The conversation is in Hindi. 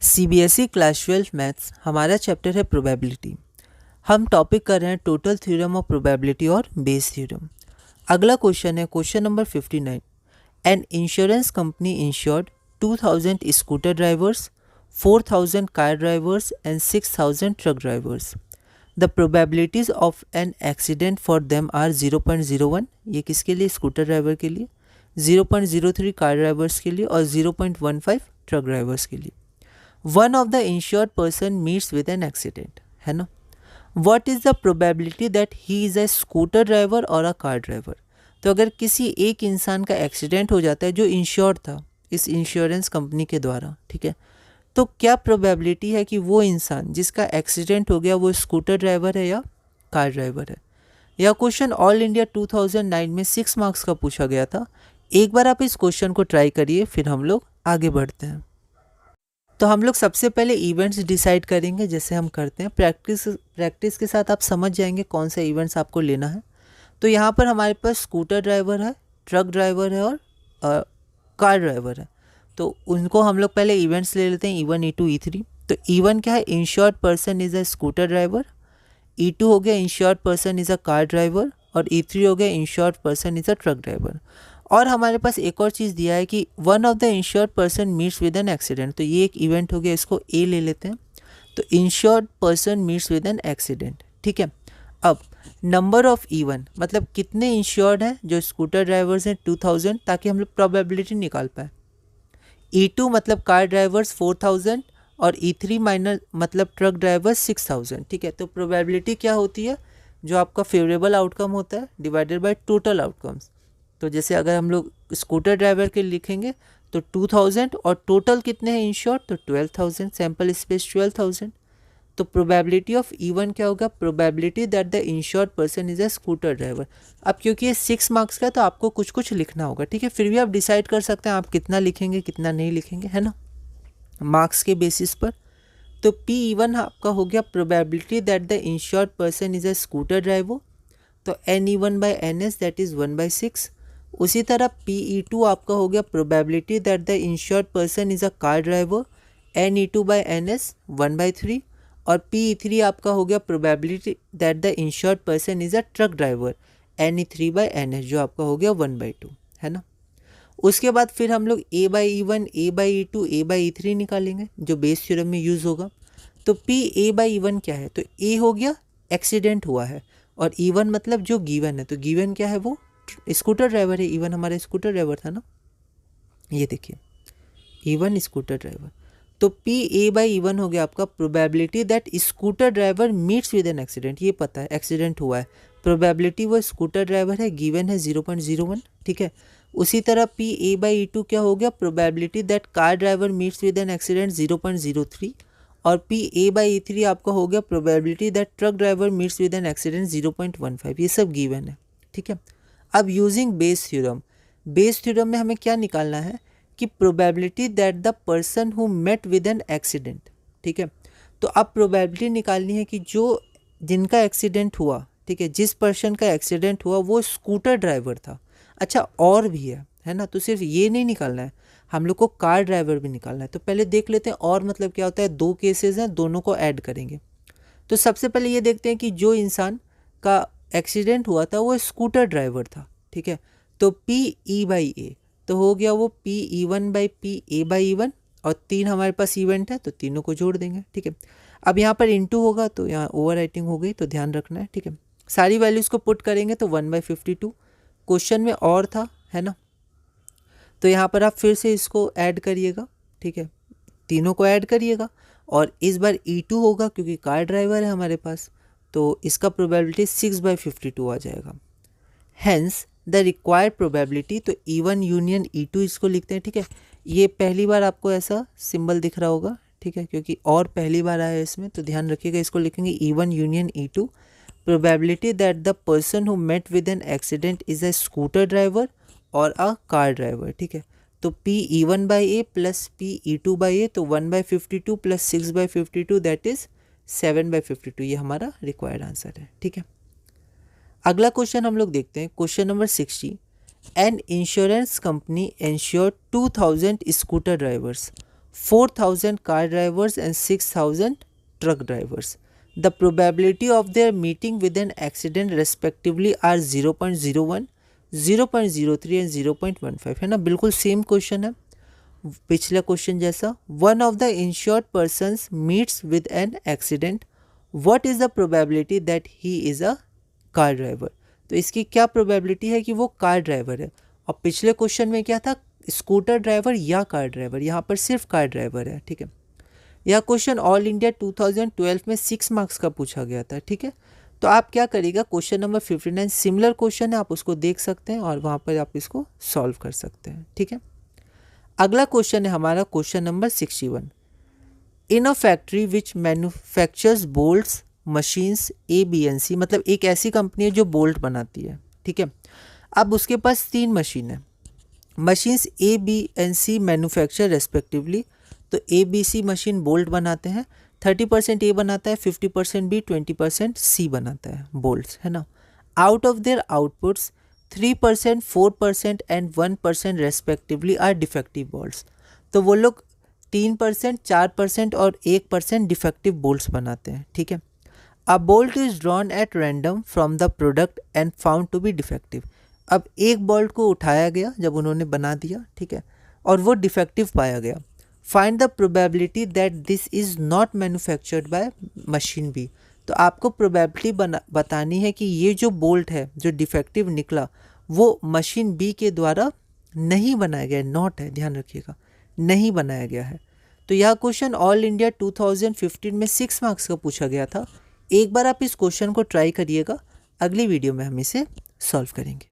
सीबीएसई क्लास 12 मैथ्स हमारा चैप्टर है प्रोबेबिलिटी। हम टॉपिक कर रहे हैं टोटल थ्योरम ऑफ प्रोबेबिलिटी और बेस थ्योरम। अगला क्वेश्चन है question number 59। An insurance company insured 2000 scooter drivers, 4000 car drivers and 6000 truck drivers. The probabilities of an accident for them are 0.01। ये किसके लिए? स्कूटर ड्राइवर के लिए। 0.03 कार ड्राइवर्स के लिए और 0.15 ट्रक ड्राइवर्स के लिए। One of the insured person meets with an accident, है ना। What is the probability that he is a scooter driver और अ कार ड्राइवर। तो अगर किसी एक इंसान का एक्सीडेंट हो जाता है जो इंश्योर्ड था इस इंश्योरेंस कंपनी के द्वारा, ठीक है, तो क्या प्रोबेबिलिटी है कि वो इंसान जिसका एक्सीडेंट हो गया वो स्कूटर ड्राइवर है या कार ड्राइवर है। यह क्वेश्चन ऑल इंडिया 2009 में 6 मार्क्स का पूछा गया था। एक बार आप इस क्वेश्चन को ट्राई करिए, फिर हम लोग आगे बढ़ते हैं। तो हम लोग सबसे पहले इवेंट्स डिसाइड करेंगे जैसे हम करते हैं। प्रैक्टिस के साथ आप समझ जाएंगे कौन सा इवेंट्स आपको लेना है। तो यहाँ पर हमारे पास स्कूटर ड्राइवर है, ट्रक ड्राइवर है और कार ड्राइवर है। तो उनको हम लोग पहले इवेंट्स ले लेते हैं, E1, E2, E3। तो E1 क्या है? Insured person is a scooter driver. E2 हो गया insured person is a car driver और E3 हो गया insured person is a truck driver. और हमारे पास एक और चीज़ दिया है कि one of the insured person meets with an accident. तो ये एक इवेंट हो गया, इसको ए ले लेते हैं। तो insured person meets with an accident, ठीक है। अब नंबर ऑफ E1 मतलब कितने इंश्योर्ड हैं जो स्कूटर ड्राइवर्स हैं 2000, ताकि हम लोग प्रोबेबिलिटी निकाल पाए। E2 मतलब कार ड्राइवर्स 4000 और E3 माइनर मतलब ट्रक ड्राइवर्स 6000, ठीक है। तो प्रोबेबिलिटी क्या होती है? जो आपका फेवरेबल आउटकम होता है डिवाइडेड बाय टोटल आउटकम्स। तो जैसे अगर हम लोग स्कूटर ड्राइवर के लिखेंगे तो 2000 और टोटल कितने हैं इंश्योर्ड? तो 12000, सैम्पल स्पेस 12000। तो प्रोबेबिलिटी ऑफ E1 क्या होगा? Probability that the insured person is a scooter driver. अब क्योंकि ये 6 मार्क्स का है तो आपको कुछ कुछ लिखना होगा, ठीक है। फिर भी आप डिसाइड कर सकते हैं आप कितना लिखेंगे कितना नहीं लिखेंगे, है ना, मार्क्स के बेसिस पर। तो P1 आपका हो गया probability that the insured person is a scooter driver. तो NE1/NS दैट इज़ 1/6। उसी तरह PE2 आपका हो गया probability that the insured person is a car driver. NE2/NS 1/3। और PE3 आपका हो गया probability that the insured person is a truck driver. NE3/NS जो आपका हो गया 1/2, है ना। उसके बाद फिर हम लोग A/E1, A/E2, A/E3 निकालेंगे जो बेस थ्योरम में यूज़ होगा। तो PA/E1 क्या है? तो A हो गया एक्सीडेंट हुआ है और E1 मतलब जो गिवन है। तो गिवन क्या है? वो स्कूटर ड्राइवर है। E1 हमारा स्कूटर ड्राइवर था ना, ये देखिए E1 स्कूटर ड्राइवर। तो PA/E1 हो गया आपका probability that scooter driver meets with an accident. ये पता है एक्सीडेंट हुआ है, प्रोबेबिलिटी वो स्कूटर ड्राइवर है, गिवन है 0.01, ठीक है। उसी तरह PA/E2 क्या हो गया? Probability that car driver meets with an accident 0.03। और PA/E3 आपका हो गया probability that truck driver meets with an accident 0.15। ये सब गिवन है, ठीक है। अब using Bayes theorem, Bayes theorem में हमें क्या निकालना है कि probability that the person who met with an accident, ठीक है। तो अब प्रोबेबिलिटी निकालनी है कि जो जिनका एक्सीडेंट हुआ, ठीक है, जिस पर्सन का एक्सीडेंट हुआ वो स्कूटर ड्राइवर था। अच्छा और भी है ना। तो सिर्फ ये नहीं निकालना है, हम लोग को कार ड्राइवर भी निकालना है। तो पहले देख लेते हैं और मतलब क्या होता है। दो केसेस हैं, दोनों को ऐड करेंगे। तो सबसे पहले ये देखते हैं कि जो इंसान का एक्सीडेंट हुआ था वो स्कूटर ड्राइवर था, ठीक है। तो PE/A तो हो गया वो PE1/PA/E1 और 3 हमारे पास इवेंट है तो तीनों को जोड़ देंगे, ठीक है। अब यहाँ पर इनटू होगा तो यहाँ ओवर राइटिंग हो गई, तो ध्यान रखना है, ठीक है। सारी वैल्यूज़ को पुट करेंगे तो 1/52 क्वेश्चन में और था, है ना। तो यहाँ पर आप फिर से इसको ऐड करिएगा, ठीक है, तीनों को ऐड करिएगा। और इस बार E2 होगा क्योंकि कार ड्राइवर है हमारे पास, तो इसका प्रोबेबिलिटी 6/52 आ जाएगा। हैंस द रिक्वायर्ड प्रोबेबिलिटी, तो E1 यूनियन E2 इसको लिखते हैं, ठीक है। ये पहली बार आपको ऐसा सिंबल दिख रहा होगा, ठीक है, क्योंकि और पहली बार आया है इसमें, तो ध्यान रखिएगा। इसको लिखेंगे E1 union E2 probability that the person who met with an accident is a scooter driver और अ कार ड्राइवर, ठीक है। तो PE1/A प्लस PE2/A तो 1/52 प्लस 6/52 दैट इज 7/52। ये हमारा रिक्वायर्ड आंसर है, ठीक है। अगला क्वेश्चन हम लोग देखते हैं, question number 60। N insurance company insured 2000 scooter drivers, 4,000 car drivers and 6,000 truck drivers. The probability of their meeting with an accident respectively are 0.01, 0.03 and 0.15 है ना, बिल्कुल सेम क्वेश्चन है पिछले क्वेश्चन जैसा. One of the insured persons meets with an accident, what is the probability that he is a car driver. तो इसकी क्या प्रोबेबिलिटी है कि वो कार ड्राइवर है. और पिछले क्वेश्चन में क्या था, स्कूटर ड्राइवर या कार ड्राइवर, यहाँ पर सिर्फ कार ड्राइवर है. ठीक है, यह क्वेश्चन ऑल इंडिया 2012 में 6 मार्क्स का पूछा गया था. ठीक है, तो आप क्या करिएगा, क्वेश्चन नंबर 59 सिमिलर क्वेश्चन है, आप उसको देख सकते हैं और वहाँ पर आप इसको सॉल्व कर सकते हैं. ठीक है, अगला क्वेश्चन है हमारा question number 61. In a factory which manufactures bolts machines ABNC, मतलब एक ऐसी कंपनी है जो बोल्ट बनाती है. ठीक है, अब उसके पास 3 मशीन है. Machines ABNC manufacture respectively. तो ABC मशीन बोल्ट बनाते हैं, 30% A बनाता है, 50% B, 20% C बनाता है बोल्ट्स, है ना. Out of their outputs 3%, 4% and 1% respectively are defective bolts. तो वो लोग 3%, 4% और 1% डिफेक्टिव बोल्ट्स बनाते हैं. ठीक है, a bolt is drawn at random from the product and found to be defective. अब एक बोल्ट को उठाया गया जब उन्होंने बना दिया, ठीक है, और वो डिफेक्टिव पाया गया. Find the probability that this is not manufactured by machine B. तो आपको प्रोबेबिलिटी बतानी है कि ये जो बोल्ट है जो डिफेक्टिव निकला वो मशीन बी के द्वारा नहीं बनाया गया है. नॉट है, ध्यान रखिएगा, नहीं बनाया गया है. तो यह क्वेश्चन ऑल इंडिया 2015 में 6 मार्क्स का पूछा गया था. एक बार आप इस क्वेश्चन को ट्राई करिएगा, अगली वीडियो में हम इसे सॉल्व करेंगे.